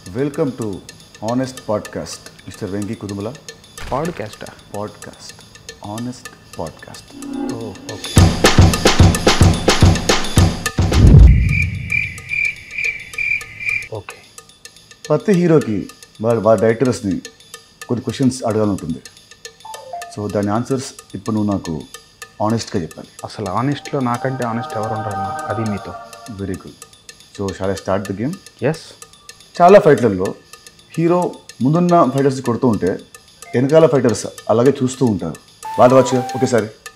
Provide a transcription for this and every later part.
Welcome to honest podcast mister Venky Kudumula. Podcast honest podcast. Okay. Okay. ప్రతి హీరోకి వాళ్ళ డైరెక్టర్స్ని కొన్ని క్వశ్చన్స్ అడగాలనుంటుంది. సో దాని ఆన్సర్స్ ఇప్పుడు నువ్వు నాకు ఆనెస్ట్గా చెప్పాలి. అసలు ఆనెస్ట్లో నాకంటే ఆనెస్ట్ ఎవరు ఉండరు, అది మీతో. Very good. So shall I start the game? Yes. చాలా ఫైట్లలో హీరో ముందున్న ఫైటర్స్ కొడుతూ ఉంటే వెనకాల ఫైటర్స్ అలాగే చూస్తూ ఉంటారు. వాళ్ళు వచ్చి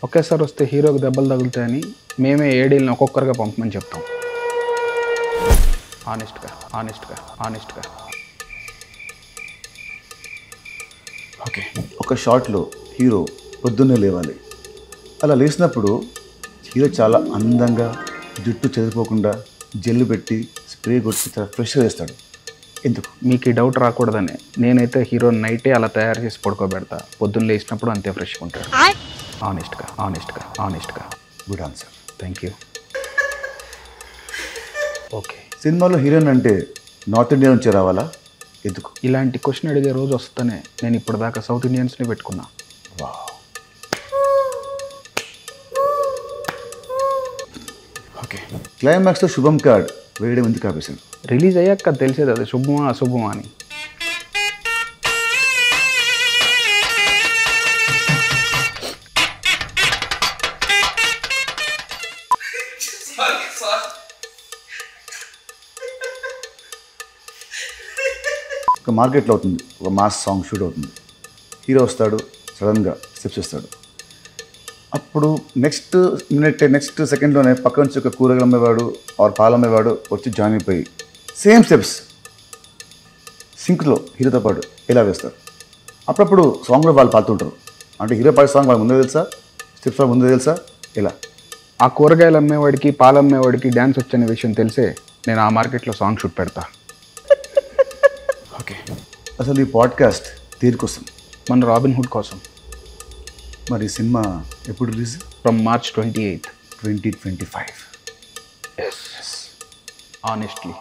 ఒకేసారి వస్తే హీరోకి దెబ్బలు తగులుతాయని మేమే ఏడీలను ఒక్కొక్కరుగా పంపమని చెప్తాం. ఆనెస్ట్గా. ఓకే. ఒక షాట్లో హీరో పొద్దున్నే లేవాలి. అలా లేచినప్పుడు హీరో చాలా అందంగా జుట్టు చెదిరిపోకుండా జెల్లు పెట్టి స్ప్రే కొట్టి చాలా ఫ్రెష్గా వేస్తాడు. ఎందుకు? మీకు ఈ డౌట్ రాకూడదని నేనైతే హీరో నైటే అలా తయారు చేసి పడుకోబెడతా. పొద్దున్న లేచినప్పుడు అంతే ఫ్రెష్గా ఉంటాడు. ఆనెస్ట్గా. Good answer. Thank you. Okay. సినిమాలో హీరోయిన్ అంటే నార్త్ ఇండియా నుంచి రావాలా? ఎందుకు? ఇలాంటి క్వశ్చన్ అడిగే రోజు వస్తేనే నేను ఇప్పటిదాకా సౌత్ ఇండియన్స్ని పెట్టుకున్నా. ఓకే. క్లైమాక్స్లో శుభం కార్డ్ వేయడం ఎందుకు ఆపేశాడు? రిలీజ్ అయ్యాక తెలిసేది అది శుభమా అశుభమా అని. ఒక మార్కెట్లో అవుతుంది, ఒక మాస్ సాంగ్ షూట్ అవుతుంది. హీరో వస్తాడు, సడన్గా స్టెప్స్ ఇస్తాడు. అప్పుడు నెక్స్ట్ సెకండ్లోనే పక్క నుంచి ఒక కూరగాయలు అమ్మేవాడు ఆర్ పాలు అమ్మేవాడు వచ్చి జాయిన్ అయిపోయి సేమ్ స్టెప్స్ సింక్లో హీరోతో పాటు ఇలా వేస్తారు. అప్పుడప్పుడు సాంగ్లో వాళ్ళు పాడుతుంటారు. అంటే హీరో పాడే సాంగ్ వాళ్ళు ముందే తెలుసా, స్టెప్స్ వాళ్ళు ముందే తెలుసా? ఇలా ఆ కూరగాయలు అమ్మేవాడికి పాలు అమ్మేవాడికి డ్యాన్స్ వచ్చనే విషయం తెలిసే నేను ఆ మార్కెట్లో సాంగ్ షూట్ పెడతా. ఓకే. అసలు ఈ పాడ్కాస్ట్ దేనికోసం? మన రాబిన్ హుడ్ కోసం. మరి సినిమా ఎప్పుడు release? From March 28, 2025. Yes. Honestly.